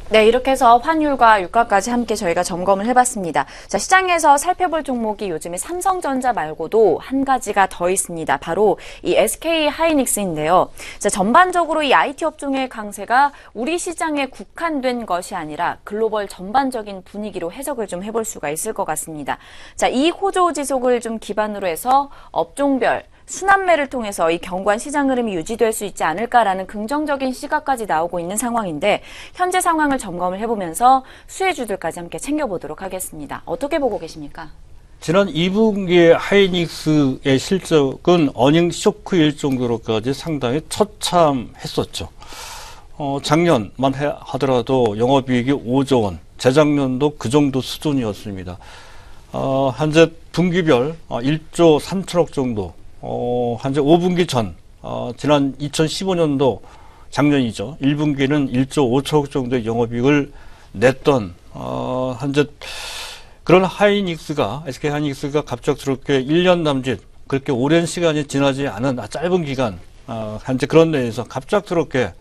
네, 이렇게 해서 환율과 유가까지 함께 저희가 점검을 해봤습니다. 자, 시장에서 살펴볼 종목이 요즘에 삼성전자 말고도 한 가지가 더 있습니다. 바로 이 SK 하이닉스인데요. 자, 전반적으로 이 IT 업종의 강세가 우리 시장에 국한된 것이 아니라 글로벌 전반적인 분위기로 해석을 좀 해볼 수가 있을 것 같습니다. 자, 이 호조 지속을 좀 기반으로 해서 업종별 순환매를 통해서 이 견고한 시장 흐름이 유지될 수 있지 않을까라는 긍정적인 시각까지 나오고 있는 상황인데 현재 상황을 점검을 해보면서 수혜주들까지 함께 챙겨보도록 하겠습니다. 어떻게 보고 계십니까? 지난 2분기에 하이닉스의 실적은 어닝 쇼크일 정도로까지 상당히 처참했었죠. 작년만 하더라도 영업이익이 5조 원, 재작년도 그 정도 수준이었습니다. 현재 분기별 1조 3천억 정도, 현재 5분기 전, 지난 2015년도 작년이죠. 1분기는 1조 5천억 정도의 영업이익을 냈던, 현재 그런 하이닉스가, SK 하이닉스가 갑작스럽게 1년 남짓, 그렇게 오랜 시간이 지나지 않은 짧은 기간, 현재 그런 데에서 갑작스럽게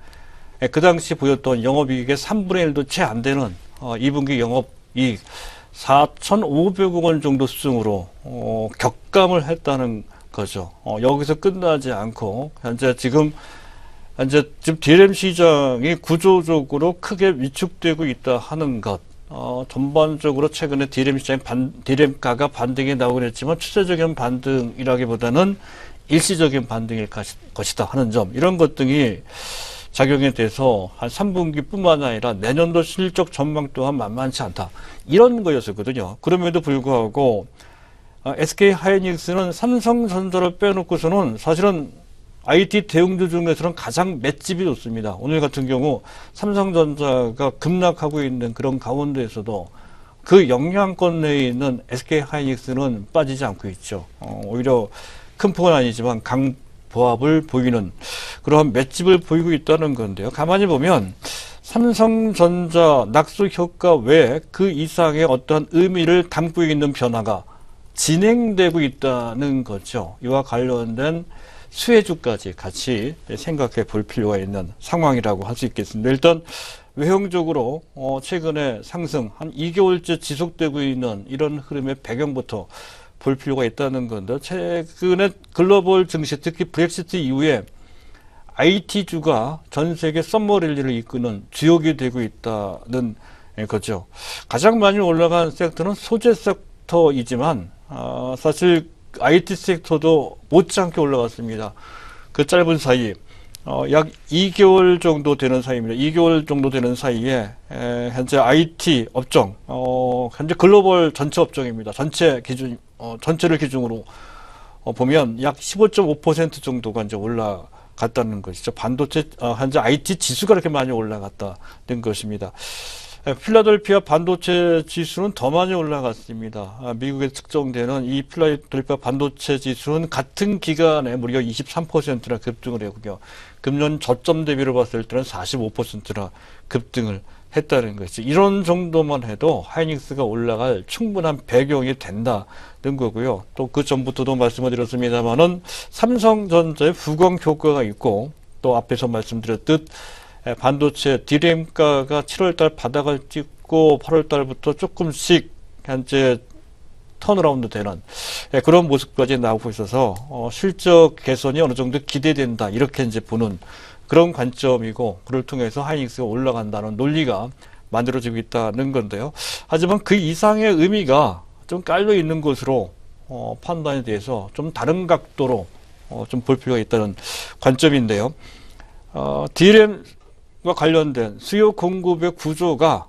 그 당시 보였던 영업이익의 3분의 1도 채 안 되는 2분기 영업이익 4,500억 원 정도 수준으로 격감을 했다는 거죠. 여기서 끝나지 않고 현재 지금 DRAM 시장이 구조적으로 크게 위축되고 있다 하는 것. 전반적으로 최근에 DRAM 시장 DRAM 가가 반등이 나오긴 했지만 추세적인 반등이라기보다는 일시적인 반등일 것이다 하는 점, 이런 것 등이 작용에 대해서 한 3분기뿐만 아니라 내년도 실적 전망 또한 만만치 않다, 이런 거였었거든요. 그럼에도 불구하고 SK 하이닉스는 삼성전자를 빼놓고서는 사실은 IT 대형주 중에서는 가장 맷집이 좋습니다. 오늘 같은 경우 삼성전자가 급락하고 있는 그런 가운데에서도 그 영향권 내에 있는 SK 하이닉스는 빠지지 않고 있죠. 오히려 큰 폭은 아니지만 강보합을 보이는 그러한 맷집을 보이고 있다는 건데요. 가만히 보면 삼성전자 낙수 효과 외에 그 이상의 어떠한 의미를 담고 있는 변화가 진행되고 있다는 거죠. 이와 관련된 수혜주까지 같이 생각해 볼 필요가 있는 상황이라고 할 수 있겠습니다. 일단 외형적으로 최근에 상승 한 2개월째 지속되고 있는 이런 흐름의 배경부터 볼 필요가 있다는 건데, 최근에 글로벌 증시, 특히 브렉시트 이후에 IT주가 전 세계 썸머랠리를 이끄는 주역이 되고 있다는 거죠. 가장 많이 올라간 섹터는 소재 섹터이지만 사실 IT 섹터도 못지않게 올라갔습니다. 그 짧은 사이, 약 2개월 정도 되는 사이입니다. 2개월 정도 되는 사이에 현재 IT 업종, 현재 글로벌 전체 업종입니다. 전체 기준, 전체를 기준으로 보면 약 15.5% 정도가 이제 올라갔다는 것이죠. 반도체, 현재 IT 지수가 그렇게 많이 올라갔다는 것입니다. 필라델피아 반도체 지수는 더 많이 올라갔습니다. 미국에 측정되는 이 필라델피아 반도체 지수는 같은 기간에 무려 23%나 급등을 했고요. 금년 저점 대비로 봤을 때는 45%나 급등을 했다는 것이죠. 이런 정도만 해도 하이닉스가 올라갈 충분한 배경이 된다는 거고요. 또 그 전부터도 말씀을 드렸습니다만은 삼성전자의 후광 효과가 있고, 또 앞에서 말씀드렸듯 반도체 DRAM가가 7월달 바닥을 찍고 8월달부터 조금씩 현재 턴어라운드 되는 그런 모습까지 나오고 있어서 실적 개선이 어느 정도 기대된다, 이렇게 이제 보는 그런 관점이고, 그를 통해서 하이닉스가 올라간다는 논리가 만들어지고 있다는 건데요. 하지만 그 이상의 의미가 좀 깔려 있는 것으로 판단에 대해서 좀 다른 각도로 좀 볼 필요가 있다는 관점인데요. DRAM과 관련된 수요 공급의 구조가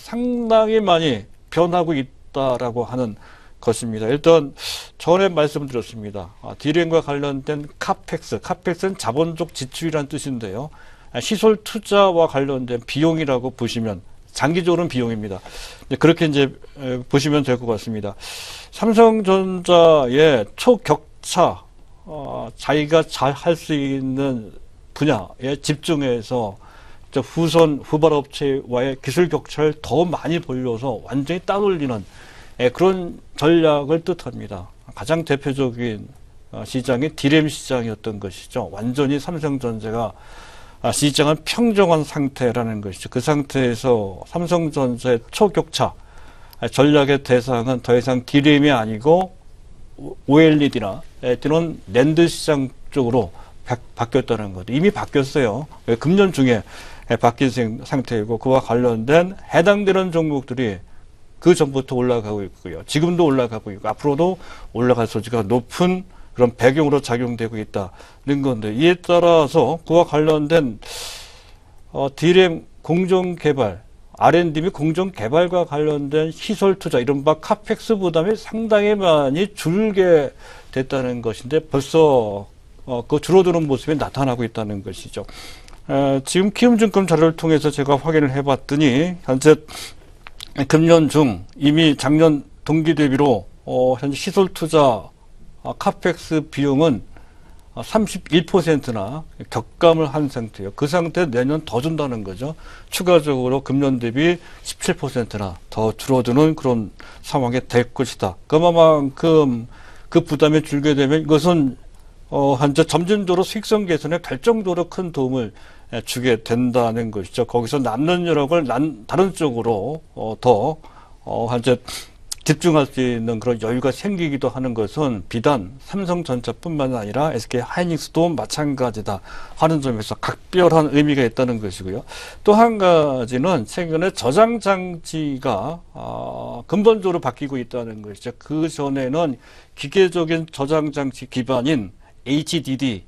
상당히 많이 변하고 있다라고 하는 것입니다. 일단 전에 말씀드렸습니다. DRAM과 관련된 카펙스는 자본적 지출이라는 뜻인데요. 시설 투자와 관련된 비용이라고 보시면, 장기적으로는 비용입니다. 그렇게 이제 보시면 될 것 같습니다. 삼성전자의 초격차, 자기가 잘 할 수 있는 분야에 집중해서 후발 업체와의 기술 격차를 더 많이 벌려서 완전히 따돌리는 그런 전략을 뜻합니다. 가장 대표적인 시장이 DRAM 시장이었던 것이죠. 완전히 삼성전자가 시장은 평정한 상태라는 것이죠. 그 상태에서 삼성전자의 초격차 전략의 대상은 더 이상 D램이 아니고 OLED나 또는 낸드 시장 쪽으로 바뀌었다는 것. 이미 바뀌었어요. 금년 중에 바뀐 상태이고 그와 관련된 해당되는 종목들이 그 전부터 올라가고 있고요. 지금도 올라가고 있고 앞으로도 올라갈 소지가 높은 그런 배경으로 작용되고 있다는 건데 이에 따라서 그와 관련된 D램 공정개발, R&D 및 공정개발과 관련된 시설 투자, 이른바 카펙스 부담이 상당히 많이 줄게 됐다는 것인데 벌써 그 줄어드는 모습이 나타나고 있다는 것이죠. 지금 키움증권 자료를 통해서 제가 확인을 해봤더니 현재 금년 중 이미 작년 동기 대비로 현재 시설 투자 카펙스 비용은 31%나 격감을 한 상태예요. 그 상태 내년 더 준다는 거죠. 추가적으로 금년 대비 17%나 더 줄어드는 그런 상황이 될 것이다. 그만큼 그 부담이 줄게 되면 이것은 현재 점진적으로 수익성 개선에 결정적으로 큰 도움을 주게 된다는 것이죠. 거기서 남는 여력을 다른 쪽으로 더 현재 집중할 수 있는 그런 여유가 생기기도 하는 것은 비단 삼성전자뿐만 아니라 SK하이닉스도 마찬가지다 하는 점에서 각별한 의미가 있다는 것이고요. 또 한 가지는 최근에 저장 장치가 근본적으로 바뀌고 있다는 것이죠. 그 전에는 기계적인 저장 장치 기반인 HDD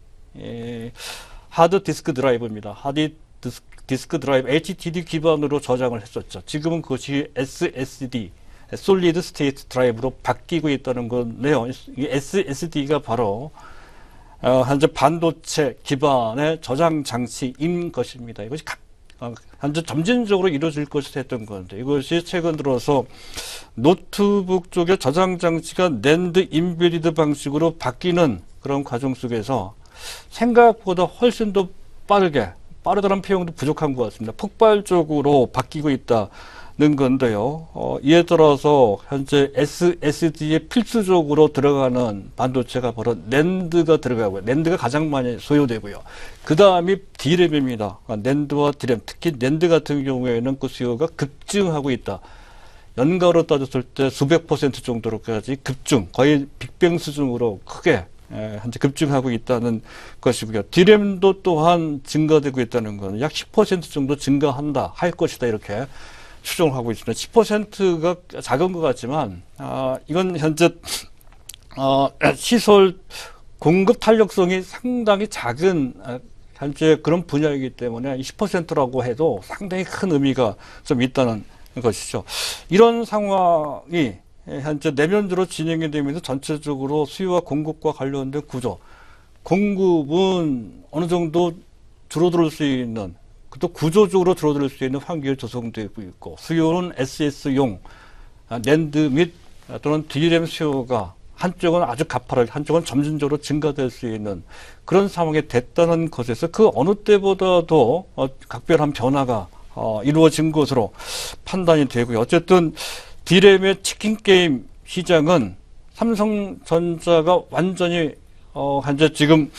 하드 디스크 드라이브입니다. 하드 디스크 드라이브 HDD 기반으로 저장을 했었죠. 지금은 그것이 SSD 솔리드 스테이트 드라이브로 바뀌고 있다는 건데요. 이 SSD가 바로 현재 반도체 기반의 저장 장치인 것입니다. 이것이 현재 점진적으로 이루어질 것이 했던 건데 이것이 최근 들어서 노트북 쪽의 저장 장치가 낸드 인베디드 방식으로 바뀌는 그런 과정 속에서 생각보다 훨씬 더 빠르다는 표현도 부족한 것 같습니다. 폭발적으로 바뀌고 있다는 건데요. 이에 따라서 현재 SSD에 필수적으로 들어가는 반도체가 바로 낸드가 들어가고요. 낸드가 가장 많이 소요되고요. 그 다음이 D램입니다. 낸드와 D램, 특히 낸드 같은 경우에는 그 수요가 급증하고 있다. 연가로 따졌을 때 수백 % 정도로까지 급증, 거의 빅뱅 수준으로 크게 현재 급증하고 있다는 것이고요. D램도 또한 증가되고 있다는 것은 약 10% 정도 증가한다, 할 것이다, 이렇게 추정을 하고 있습니다. 10%가 작은 것 같지만, 이건 현재, 시설 공급 탄력성이 상당히 작은, 현재 그런 분야이기 때문에 10%라고 해도 상당히 큰 의미가 좀 있다는 것이죠. 이런 상황이 현재 내면적으로 진행이 되면서 전체적으로 수요와 공급과 관련된 구조, 공급은 어느 정도 줄어들 수 있는, 또 구조적으로 줄어들 수 있는 환경이 조성되고 있고, 수요는 SS용 낸드 및 또는 D램 수요가 한쪽은 아주 가파르게, 한쪽은 점진적으로 증가될 수 있는 그런 상황이 됐다는 것에서 그 어느 때보다도 각별한 변화가 이루어진 것으로 판단이 되고요. 어쨌든 D램의 치킨 게임 시장은 삼성전자가 완전히 현재 지금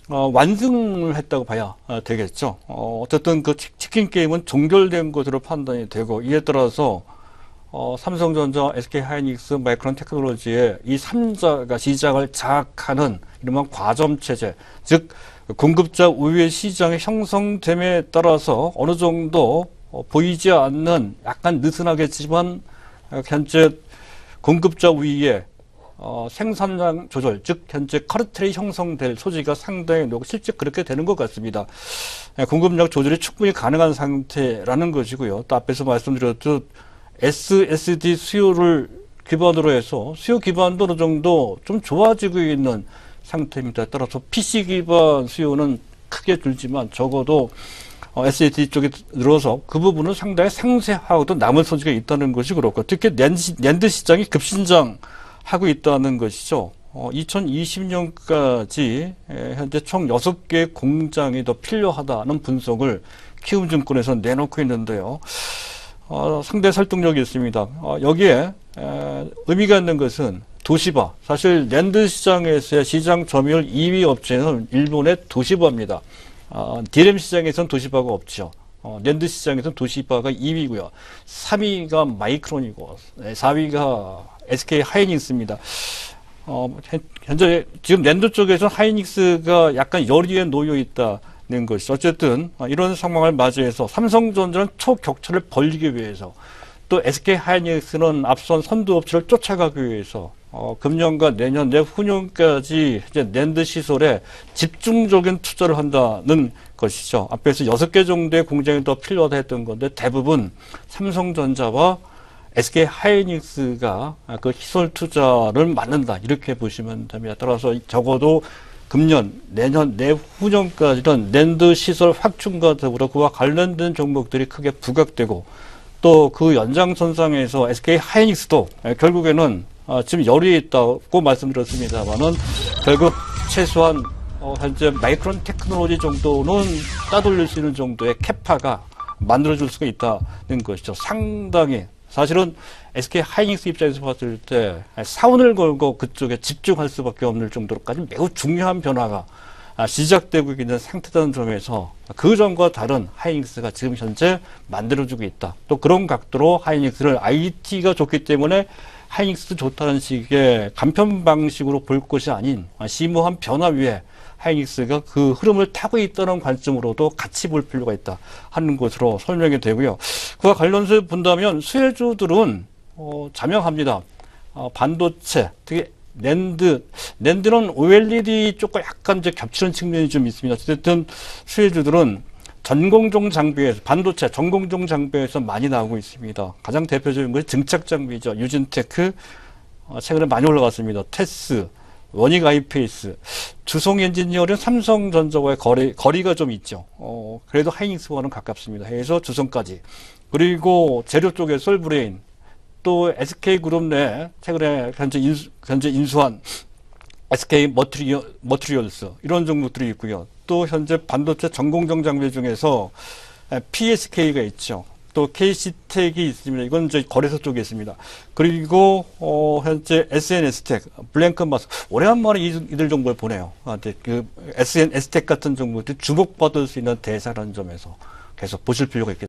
완승을 했다고 봐야 되겠죠. 어쨌든 그 치킨 게임은 종결된 것으로 판단이 되고 이에 따라서 삼성전자, SK하이닉스, 마이크론 테크놀로지의 이 3자가 시장을 장악하는 이른바 과점 체제, 즉 공급자 우위의 시장의 형성됨에 따라서 어느 정도 보이지 않는 약간 느슨하겠지만 현재 공급자 우위에 생산량 조절, 즉 현재 카르텔이 형성될 소지가 상당히 높고 실제 그렇게 되는 것 같습니다. 공급량 조절이 충분히 가능한 상태라는 것이고요. 또 앞에서 말씀드렸듯 SSD 수요를 기반으로 해서 수요 기반도 어느 정도 좀 좋아지고 있는 상태입니다. 따라서 PC 기반 수요는 크게 줄지만 적어도 SSD 쪽에 늘어서 그 부분은 상당히 상쇄하고도 남을 소지가 있다는 것이 그렇고, 특히 낸드 시장이 급신장하고 있다는 것이죠. 2020년까지 현재 총 6개의 공장이 더 필요하다는 분석을 키움증권에서 내놓고 있는데요. 상당히 설득력이 있습니다. 여기에 의미가 있는 것은 도시바, 사실 낸드 시장에서의 시장 점유율 2위 업체는 일본의 도시바입니다. DRAM 시장에서는 도시바가 없죠. 낸드 시장에서는 도시바가 2위고요. 3위가 마이크론이고 4위가 SK 하이닉스입니다. 현재 지금 낸드 쪽에서는 하이닉스가 약간 열의에 놓여 있다는 것이죠. 어쨌든 이런 상황을 맞이해서 삼성전자는 초격차를 벌리기 위해서 또 SK 하이닉스는 앞선 선두 업체를 쫓아가기 위해서 금년과 내년 내후년까지 이제 낸드 시설에 집중적인 투자를 한다는 것이죠. 앞에서 6개 정도의 공장이 더 필요하다 했던 건데 대부분 삼성전자와 SK 하이닉스가 그 시설 투자를 맡는다 이렇게 보시면 됩니다. 따라서 적어도 금년, 내년, 내후년까지는 낸드 시설 확충과 더불어 그와 관련된 종목들이 크게 부각되고 또 그 연장선상에서 SK 하이닉스도 결국에는 지금 열이 있다고 말씀드렸습니다만은 결국 최소한 현재 마이크론 테크놀로지 정도는 따돌릴 수 있는 정도의 캐파가 만들어줄 수가 있다는 것이죠. 상당히 사실은 SK 하이닉스 입장에서 봤을 때 사원을 걸고 그쪽에 집중할 수밖에 없는 정도로까지 매우 중요한 변화가 시작되고 있는 상태라는 점에서 그 전과 다른 하이닉스가 지금 현재 만들어주고 있다. 또 그런 각도로 하이닉스를 IT가 좋기 때문에 하이닉스 좋다는 식의 간편 방식으로 볼 것이 아닌 심오한 변화 위에 하이닉스가 그 흐름을 타고 있다는 관점으로도 같이 볼 필요가 있다 하는 것으로 설명이 되고요. 그와 관련해서 본다면 수혜주들은 자명합니다. 반도체, 특히 낸드는 OLED 쪽과 약간 이제 겹치는 측면이 좀 있습니다. 어쨌든 수혜주들은 전공정 장비에서 반도체 전공정 장비에서 많이 나오고 있습니다. 가장 대표적인 것이 증착 장비죠. 유진테크 최근에 많이 올라갔습니다. 테스, 원익 아이페이스, 주성 엔지니어링 삼성전자와의 거리가 좀 있죠. 그래도 하이닉스와는 가깝습니다. 해서 주성까지. 그리고 재료 쪽에 솔브레인, 또 SK그룹 내 최근에 현재 인수한 SK 머티리얼스 이런 종목들이 있고요. 또 현재 반도체 전공정 장비 중에서 PSK가 있죠. 또 KC텍이 있습니다. 이건 이제 거래소 쪽에 있습니다. 그리고 현재 SNS텍, 블랭크마스 오래간만에 이들 정보를 보내요. 그 SNS텍 같은 종목들이 주목받을 수 있는 대사라는 점에서 계속 보실 필요가 있겠습니다.